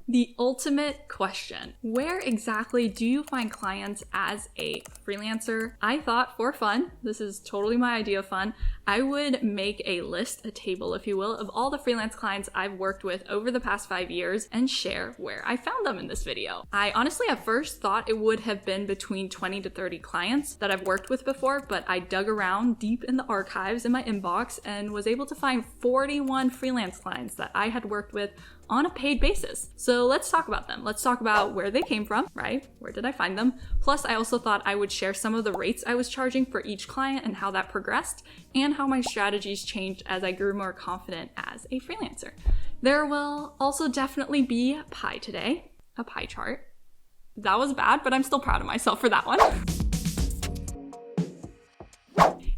The ultimate question. Where exactly do you find clients as a freelancer? I thought for fun, this is totally my idea of fun, I would make a list, a table if you will, of all the freelance clients I've worked with over the past 5 years and share where I found them in this video. I honestly at first thought it would have been between 20 to 30 clients that I've worked with before, but I dug around deep in the archives in my inbox and was able to find 41 freelance clients that I had worked with on a paid basis. So let's talk about them. Let's talk about where they came from, right? Where did I find them? Plus, I also thought I would share some of the rates I was charging for each client and how that progressed, and how my strategies changed as I grew more confident as a freelancer. There will also definitely be a pie today, a pie chart. That was bad, but I'm still proud of myself for that one.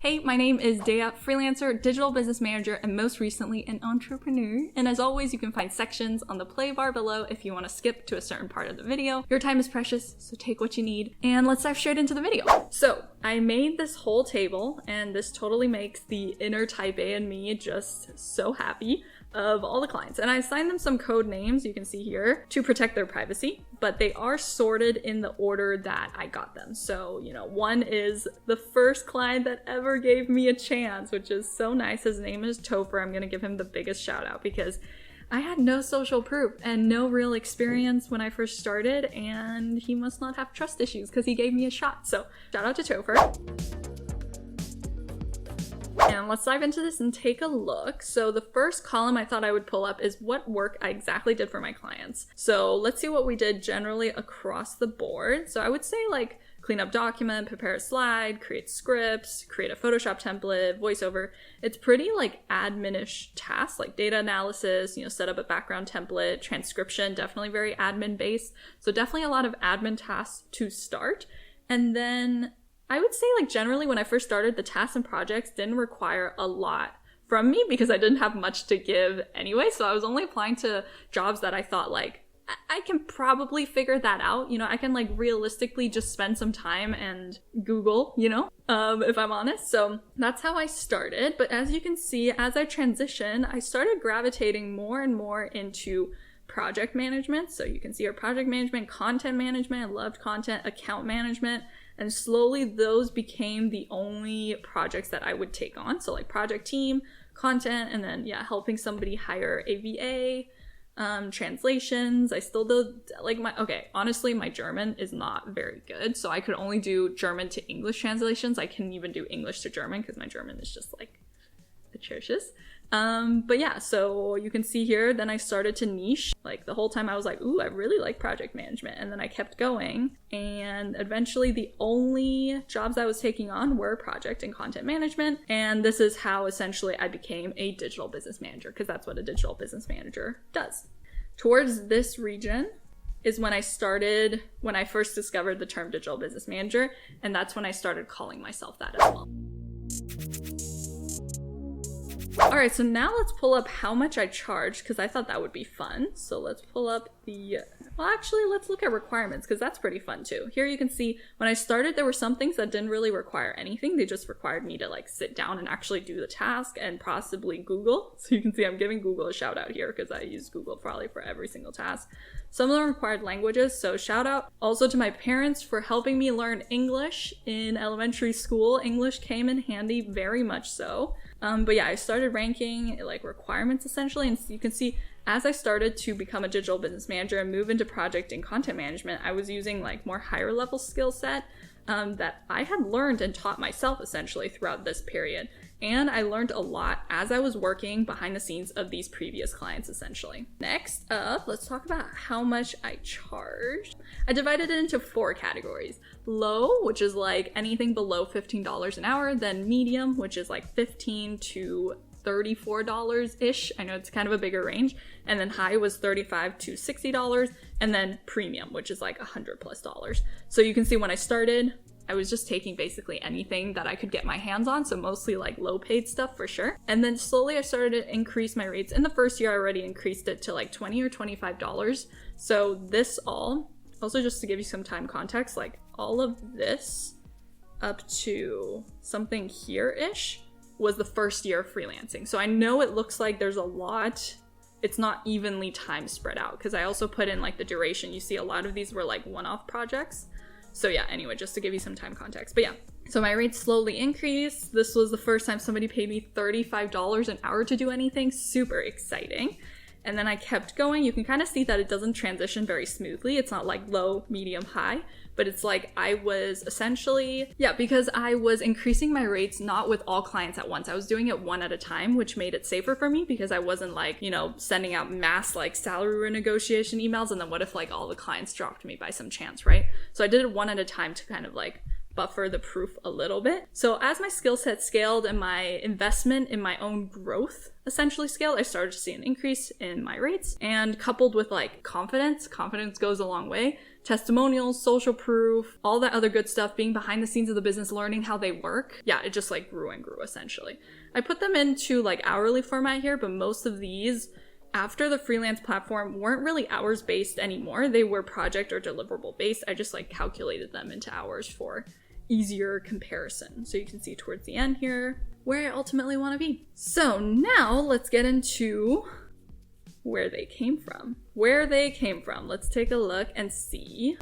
Hey, my name is Dea, freelancer, digital business manager, and most recently an entrepreneur. And as always, you can find sections on the play bar below if you want to skip to a certain part of the video. Your time is precious, so take what you need. And let's dive straight into the video. So I made this whole table, and this totally makes the inner type A in me just so happy, of all the clients. And I assigned them some code names, you can see here, to protect their privacy, but they are sorted in the order that I got them. So, one is the first client that ever gave me a chance, which is so nice. His name is Topher. I'm gonna give him the biggest shout out because I had no social proof and no real experience when I first started, and he must not have trust issues because he gave me a shot. So shout out to Topher. And let's dive into this and take a look. So the first column I thought I would pull up is what work I exactly did for my clients. So let's see what we did generally across the board. So I would say like clean up document, prepare a slide, create scripts, create a Photoshop template, voiceover. It's pretty like admin-ish tasks like data analysis, set up a background template, transcription, definitely very admin based. So definitely a lot of admin tasks to start. And then I would say like generally when I first started, the tasks and projects didn't require a lot from me because I didn't have much to give anyway. So I was only applying to jobs that I thought like, I can probably figure that out. I can like realistically just spend some time and Google, if I'm honest. So that's how I started. But as you can see, as I transitioned, I started gravitating more and more into project management. So you can see our project management, content management, I loved content, account management. And slowly those became the only projects that I would take on. So like project team, content, and then helping somebody hire a VA, translations. I still do honestly, my German is not very good. So I could only do German to English translations. I couldn't even do English to German because my German is just like atrocious. So you can see here, then I started to niche. Like the whole time I was like, ooh, I really like project management. And then I kept going. And eventually the only jobs I was taking on were project and content management. And this is how essentially I became a digital business manager, because that's what a digital business manager does. Towards this region is when I first discovered the term digital business manager. And that's when I started calling myself that as well. All right, so now let's pull up how much I charged because I thought that would be fun. So let's pull up let's look at requirements because that's pretty fun too. Here you can see when I started, there were some things that didn't really require anything. They just required me to like sit down and actually do the task and possibly Google. So you can see I'm giving Google a shout out here because I use Google probably for every single task. Some of them required languages, so shout out also to my parents for helping me learn English in elementary school. English came in handy, very much so. I started ranking like requirements essentially, and you can see as I started to become a digital business manager and move into project and content management, I was using like more higher level skill set that I had learned and taught myself essentially throughout this period. And I learned a lot as I was working behind the scenes of these previous clients essentially. Next up, let's talk about how much I charged. I divided it into 4 categories. Low, which is like anything below $15 an hour, then medium, which is like $15 to $34-ish. I know it's kind of a bigger range. And then high was $35 to $60. And then premium, which is like $100+. So you can see when I started, I was just taking basically anything that I could get my hands on, so mostly like low paid stuff for sure. And then slowly I started to increase my rates. In the first year, I already increased it to like $20 or $25. So this all, also just to give you some time context, like all of this up to something here-ish was the first year of freelancing. So I know it looks like there's a lot it's not evenly time spread out, because I also put in like the duration. You see a lot of these were like one-off projects. So yeah, anyway, just to give you some time context. But yeah, so my rates slowly increased. This was the first time somebody paid me $35 an hour to do anything. Super exciting. And then I kept going. You can kind of see that it doesn't transition very smoothly. It's not like low, medium, high, but it's like I was essentially, because I was increasing my rates not with all clients at once. I was doing it one at a time, which made it safer for me because I wasn't like, sending out mass like salary renegotiation emails. And then what if like all the clients dropped me by some chance, right? So I did it one at a time to kind of like buffer the proof a little bit. So as my skill set scaled and my investment in my own growth essentially scaled, I started to see an increase in my rates. And coupled with like confidence goes a long way. Testimonials, social proof, all that other good stuff, being behind the scenes of the business, learning how they work. Yeah, it just like grew and grew essentially. I put them into like hourly format here, but most of these after the freelance platform weren't really hours based anymore. They were project or deliverable based. I just like calculated them into hours for easier comparison. So you can see towards the end here where I ultimately want to be. So now let's get into where they came from. Let's take a look and see.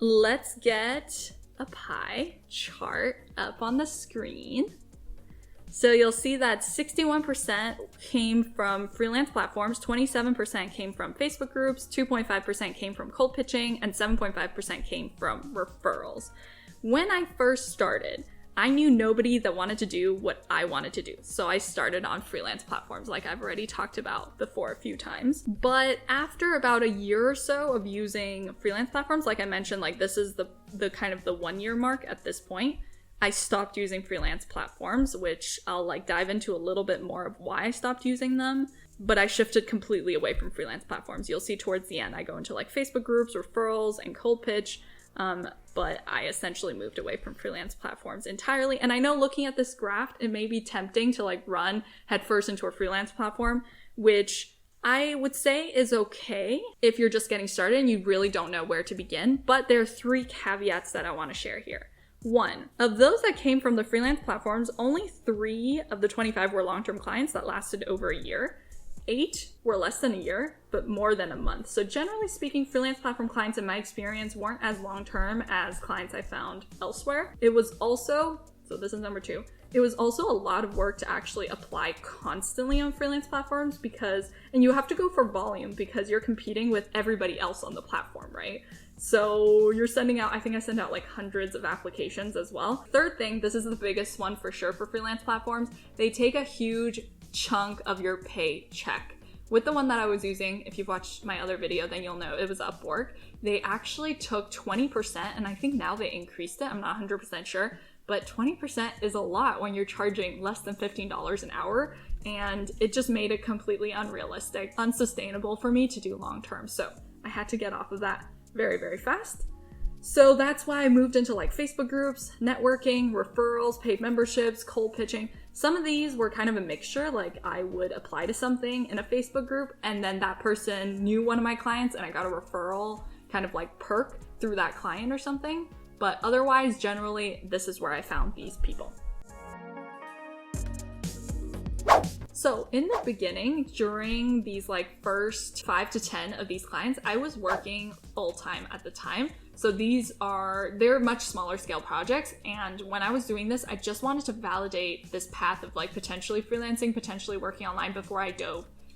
Let's get a pie chart up on the screen. So you'll see that 61% came from freelance platforms, 27% came from Facebook groups, 2.5% came from cold pitching, and 7.5% came from referrals. When I first started, I knew nobody that wanted to do what I wanted to do. So I started on freelance platforms like I've already talked about before a few times. But after about a year or so of using freelance platforms, like I mentioned, like this is the kind of the 1 year mark at this point, I stopped using freelance platforms, which I'll like dive into a little bit more of why I stopped using them. But I shifted completely away from freelance platforms. You'll see towards the end, I go into like Facebook groups, referrals, and cold pitch. But I essentially moved away from freelance platforms entirely. And I know looking at this graph, it may be tempting to like run headfirst into a freelance platform, which I would say is okay if you're just getting started and you really don't know where to begin. But there are 3 caveats that I want to share here. 1, of those that came from the freelance platforms, only 3 of the 25 were long-term clients that lasted over a year. 8 were less than a year, but more than a month. So generally speaking, freelance platform clients in my experience weren't as long-term as clients I found elsewhere. It was also, so this is number 2, it was also a lot of work to actually apply constantly on freelance platforms and you have to go for volume because you're competing with everybody else on the platform, right? So you're sending out, I think I sent out like hundreds of applications as well. Third thing, this is the biggest one for sure for freelance platforms. They take a huge chunk of your paycheck. With the one that I was using, if you've watched my other video, then you'll know it was Upwork. They actually took 20%, and I think now they increased it. I'm not 100% sure, but 20% is a lot when you're charging less than $15 an hour. And it just made it completely unrealistic, unsustainable for me to do long term. So I had to get off of that very, very fast. So that's why I moved into like Facebook groups, networking, referrals, paid memberships, cold pitching. Some of these were kind of a mixture, like I would apply to something in a Facebook group and then that person knew one of my clients and I got a referral kind of like perk through that client or something. But otherwise, generally, this is where I found these people. So in the beginning, during these like first 5 to 10 of these clients, I was working full-time at the time. So they're much smaller scale projects. And when I was doing this, I just wanted to validate this path of like potentially freelancing, potentially working online before I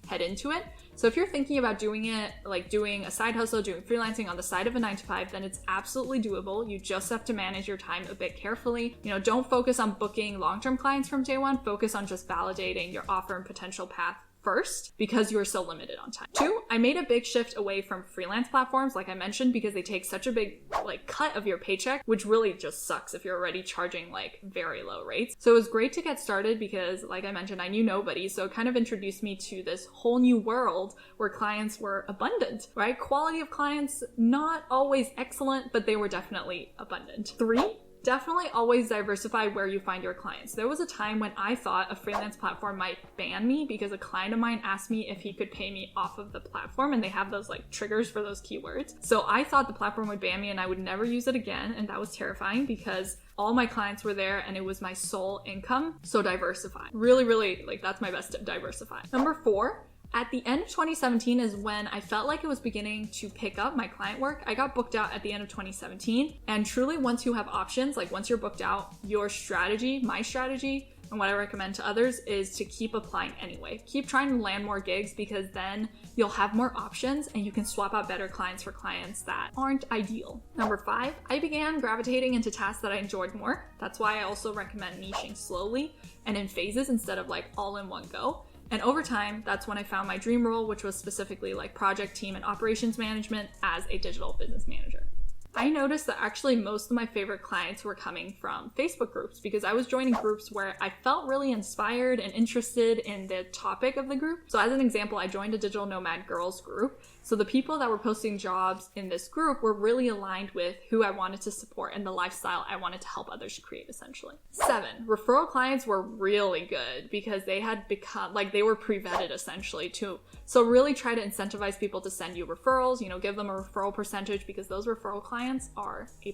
head into it. So if you're thinking about doing it, like doing a side hustle, doing freelancing on the side of a 9-to-5, then it's absolutely doable. You just have to manage your time a bit carefully. Don't focus on booking long-term clients from day one. Focus on just validating your offer and potential path first because you are so limited on time. 2, I made a big shift away from freelance platforms, like I mentioned, because they take such a big like cut of your paycheck, which really just sucks if you're already charging like very low rates. So it was great to get started because like I mentioned, I knew nobody. So it kind of introduced me to this whole new world where clients were abundant, right? Quality of clients, not always excellent, but they were definitely abundant. 3, Definitely always diversify where you find your clients. There was a time when I thought a freelance platform might ban me because a client of mine asked me if he could pay me off of the platform, and they have those like triggers for those keywords. So I thought the platform would ban me and I would never use it again, and that was terrifying because all my clients were there and it was my sole income. So diversify. Really, like that's my best tip, diversify. Number 4, at the end of 2017 is when I felt like it was beginning to pick up my client work. I got booked out at the end of 2017. And truly, once you have options, like once you're booked out, your strategy, my strategy, and what I recommend to others is to keep applying anyway. Keep trying to land more gigs because then you'll have more options and you can swap out better clients for clients that aren't ideal. Number 5, I began gravitating into tasks that I enjoyed more. That's why I also recommend niching slowly and in phases instead of like all in one go. And over time, that's when I found my dream role, which was specifically like project team and operations management as a digital business manager. I noticed that actually most of my favorite clients were coming from Facebook groups because I was joining groups where I felt really inspired and interested in the topic of the group. So as an example, I joined a digital nomad girls group. So the people that were posting jobs in this group were really aligned with who I wanted to support and the lifestyle I wanted to help others create, essentially. 7, referral clients were really good because they had become, like they were pre-vetted essentially too. So really try to incentivize people to send you referrals, give them a referral percentage because those referral clients are A++.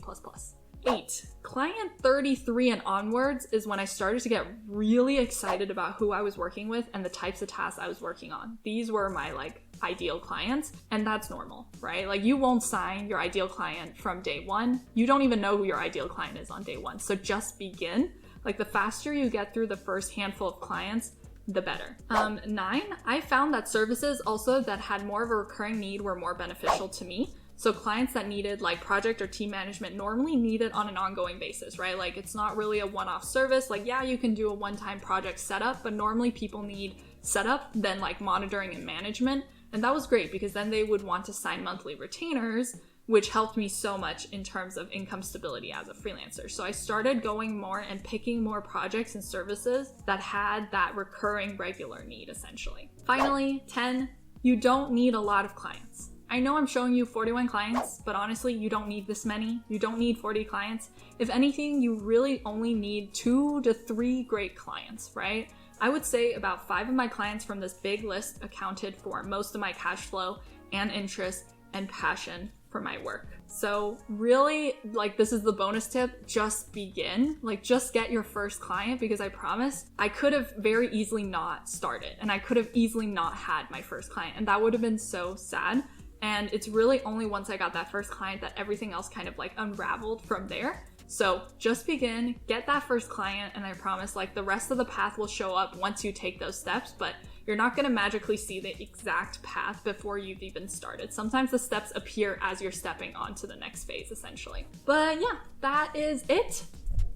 8, client 33 and onwards is when I started to get really excited about who I was working with and the types of tasks I was working on. These were my like ideal clients, and that's normal, right? Like you won't sign your ideal client from day one. You don't even know who your ideal client is on day one. So just begin. Like the faster you get through the first handful of clients, the better. 9, I found that services also that had more of a recurring need were more beneficial to me. So clients that needed like project or team management normally need it on an ongoing basis, right? Like it's not really a one-off service. Like, yeah, you can do a one-time project setup, but normally people need setup, then like monitoring and management. And that was great because then they would want to sign monthly retainers, which helped me so much in terms of income stability as a freelancer. So I started going more and picking more projects and services that had that recurring regular need, essentially. Finally, 10, you don't need a lot of clients. I know I'm showing you 41 clients, but honestly, you don't need this many. You don't need 40 clients. If anything, you really only need 2 to 3 great clients, right? I would say about 5 of my clients from this big list accounted for most of my cash flow and interest and passion for my work. So really, like this is the bonus tip, just begin. Like just get your first client because I promise I could have very easily not started and I could have easily not had my first client and that would have been so sad. And it's really only once I got that first client that everything else kind of like unraveled from there. So just begin, get that first client, and I promise like the rest of the path will show up once you take those steps, but you're not going to magically see the exact path before you've even started. Sometimes the steps appear as you're stepping on to the next phase, essentially. But yeah, that is it.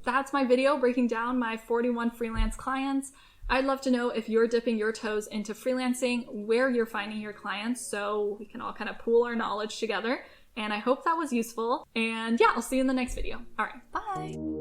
That's my video breaking down my 41 freelance clients. I'd love to know if you're dipping your toes into freelancing, where you're finding your clients, so we can all kind of pool our knowledge together. And I hope that was useful. And yeah, I'll see you in the next video. All right, bye.